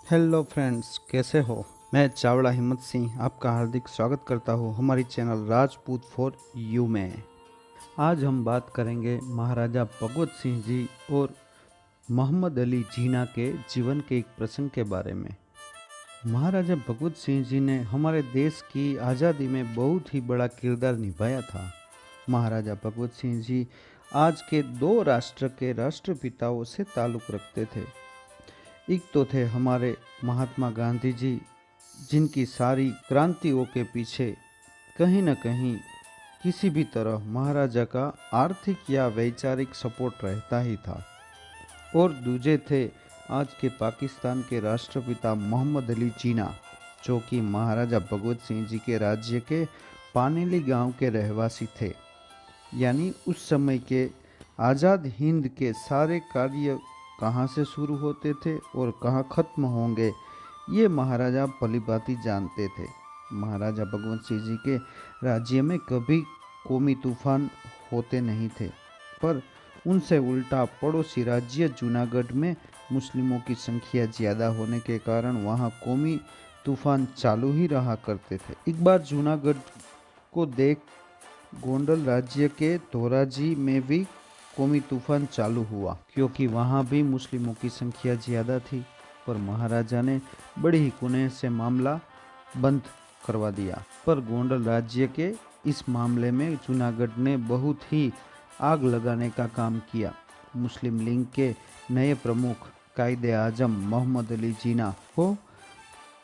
Hello friends, कैसे हो। मैं चावड़ा हिम्मत सिंह आपका हार्दिक स्वागत करता हूँ हमारी चैनल राजपूत फॉर यू में। आज हम बात करेंगे महाराजा भगवत सिंह जी और मोहम्मद अली जीना के जीवन के एक प्रसंग के बारे में। महाराजा भगवत सिंह जी ने हमारे देश की आज़ादी में बहुत ही बड़ा किरदार निभाया था। महाराजा भगवत सिंह जी आज के दो राष्ट्र के राष्ट्रपिताओं से ताल्लुक़ रखते थे। एक तो थे हमारे महात्मा गांधी जी, जिनकी सारी क्रांतियों के पीछे कहीं न कहीं किसी भी तरह महाराजा का आर्थिक या वैचारिक सपोर्ट रहता ही था। और दूजे थे आज के पाकिस्तान के राष्ट्रपिता मोहम्मद अली जीना, जो कि महाराजा भगवत सिंह जी के राज्य के पानेली गांव के रहवासी थे। यानी उस समय के आज़ाद हिंद के सारे कार्य कहाँ से शुरू होते थे और कहाँ खत्म होंगे, ये महाराजा भलीभांति जानते थे। महाराजा भगवत सिंह जी के राज्य में कभी कौमी तूफान होते नहीं थे, पर उनसे उल्टा पड़ोसी राज्य जूनागढ़ में मुस्लिमों की संख्या ज़्यादा होने के कारण वहाँ कौमी तूफान चालू ही रहा करते थे। एक बार जूनागढ़ को देख गोंडल राज्य के धोराजी में भी कौमी तूफान चालू हुआ, क्योंकि वहाँ भी मुस्लिमों की संख्या ज़्यादा थी। पर महाराजा ने बड़ी ही कुनेह से मामला बंद करवा दिया। पर गोंडल राज्य के इस मामले में जूनागढ़ ने बहुत ही आग लगाने का काम किया। मुस्लिम लीग के नए प्रमुख कायदे आजम मोहम्मद अली जीना को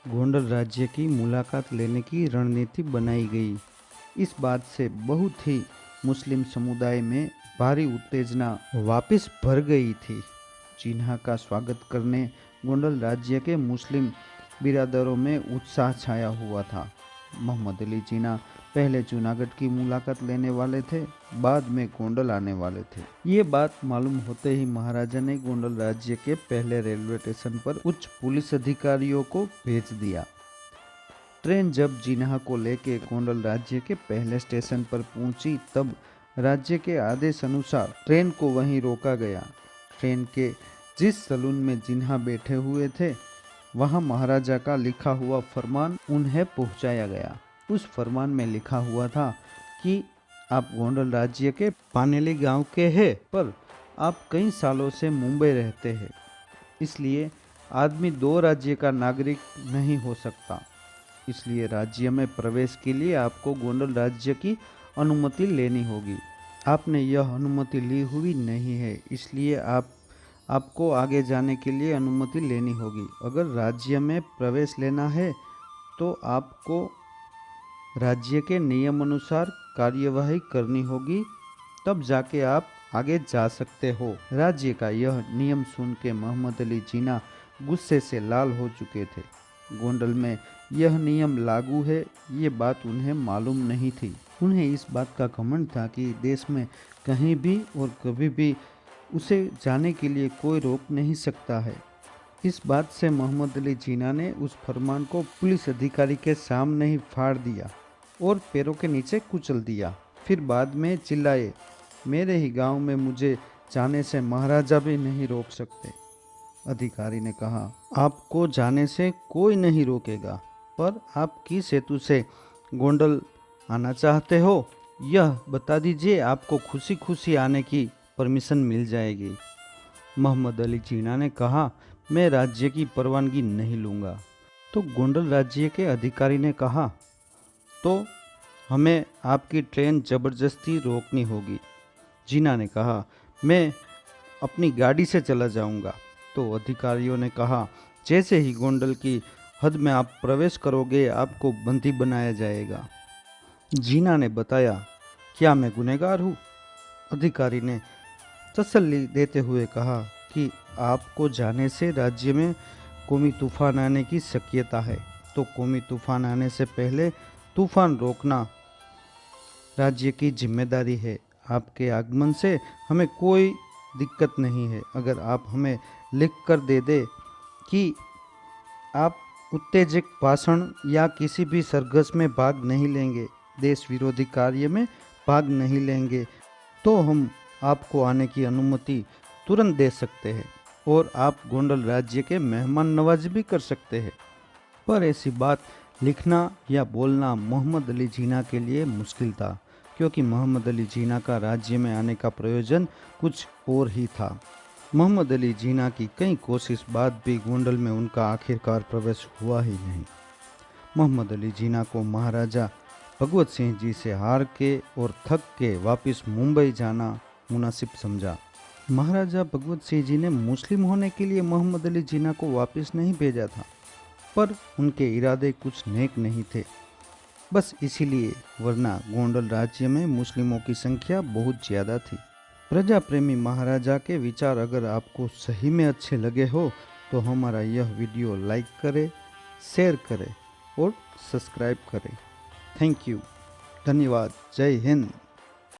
गोंडल राज्य की मुलाकात लेने की रणनीति बनाई गई। इस बात से बहुत ही मुस्लिम समुदाय में भारी उत्तेजना वापस भर गई थी। जिन्हा का स्वागत करने गोंडल राज्य के मुस्लिम बिरादरों में उत्साह छाया हुआ था। मोहम्मद अली जीना पहले जूनागढ़ की मुलाकात लेने वाले थे, बाद में गोंडल आने वाले थे। ये बात मालूम होते ही महाराजा ने गोंडल राज्य के पहले रेलवे स्टेशन पर उच्च पुलिस अधिकारियों को भेज दिया। ट्रेन जब जिन्हा को लेके गोंडल राज्य के पहले स्टेशन पर पहुंची, तब राज्य के आदेश अनुसार ट्रेन को वहीं रोका गया। ट्रेन के जिस सलून में जिन्हा बैठे हुए थे, वहां महाराजा का लिखा हुआ फरमान उन्हें पहुंचाया गया। उस फरमान में लिखा हुआ था कि आप गोंडल राज्य के पानेली गांव के हैं, पर आप कई सालों से मुंबई रहते हैं, इसलिए आदमी दो राज्य का नागरिक नहीं हो सकता। इसलिए राज्य में प्रवेश के लिए आपको गोंडल राज्य की अनुमति लेनी होगी। आपने यह अनुमति ली हुई नहीं है, इसलिए आपको आगे जाने के लिए अनुमति लेनी होगी। अगर राज्य में प्रवेश लेना है तो आपको राज्य के नियम अनुसार कार्यवाही करनी होगी, तब जाके आप आगे जा सकते हो। राज्य का यह नियम सुन के मोहम्मद अली जीना गुस्से से लाल हो चुके थे। गोंडल में यह नियम लागू है, ये बात उन्हें मालूम नहीं थी। उन्हें इस बात का घमंड था कि देश में कहीं भी और कभी भी उसे जाने के लिए कोई रोक नहीं सकता है। इस बात से मोहम्मद अली जीना ने उस फरमान को पुलिस अधिकारी के सामने ही फाड़ दिया और पैरों के नीचे कुचल दिया। फिर बाद में चिल्लाए, मेरे ही गांव में मुझे जाने से महाराजा भी नहीं रोक सकते। अधिकारी ने कहा, आपको जाने से कोई नहीं रोकेगा, पर आप किस हेतु से गोंडल आना चाहते हो, यह बता दीजिए, आपको खुशी खुशी आने की परमिशन मिल जाएगी। मोहम्मद अली जीना ने कहा, मैं राज्य की परवानगी नहीं लूँगा। तो गोंडल राज्य के अधिकारी ने कहा, तो हमें आपकी ट्रेन ज़बरदस्ती रोकनी होगी। जीना ने कहा, मैं अपनी गाड़ी से चला जाऊंगा। तो अधिकारियों ने कहा, जैसे ही गोंडल की हद में आप प्रवेश करोगे, आपको बंदी बनाया जाएगा। जीना ने बताया, क्या मैं गुनहगार हूँ? अधिकारी ने तसल्ली देते हुए कहा कि आपको जाने से राज्य में कौमी तूफान आने की शक्यता है, तो कौमी तूफान आने से पहले तूफान रोकना राज्य की जिम्मेदारी है। आपके आगमन से हमें कोई दिक्कत नहीं है। अगर आप हमें लिख कर दे दे कि आप उत्तेजक भाषण या किसी भी सरघस में भाग नहीं लेंगे, देश विरोधी कार्य में भाग नहीं लेंगे, तो हम आपको आने की अनुमति तुरंत दे सकते हैं। और आप गोंडल राज्य के मेहमान नवाजी भी कर सकते हैं। पर ऐसी बात लिखना या बोलना मोहम्मद अली जिन्ना के लिए मुश्किल था, क्योंकि मोहम्मद अली जिन्ना का राज्य में आने का प्रयोजन कुछ और ही था। मोहम्मद अली जिन्ना की कई कोशिश बाद भी गोंडल में उनका आखिरकार प्रवेश हुआ ही नहीं। मोहम्मद अली जिन्ना को महाराजा भगवत सिंह जी से हार के और थक के वापस मुंबई जाना मुनासिब समझा। महाराजा भगवत सिंह जी ने मुस्लिम होने के लिए मोहम्मद अली जिन्ना को वापस नहीं भेजा था, पर उनके इरादे कुछ नेक नहीं थे, बस इसीलिए, वरना गोंडल राज्य में मुस्लिमों की संख्या बहुत ज़्यादा थी। प्रजा प्रेमी महाराजा के विचार अगर आपको सही में अच्छे लगे हो तो हमारा यह वीडियो लाइक करें, शेयर करें और सब्सक्राइब करें। थैंक यू, धन्यवाद, जय हिंद।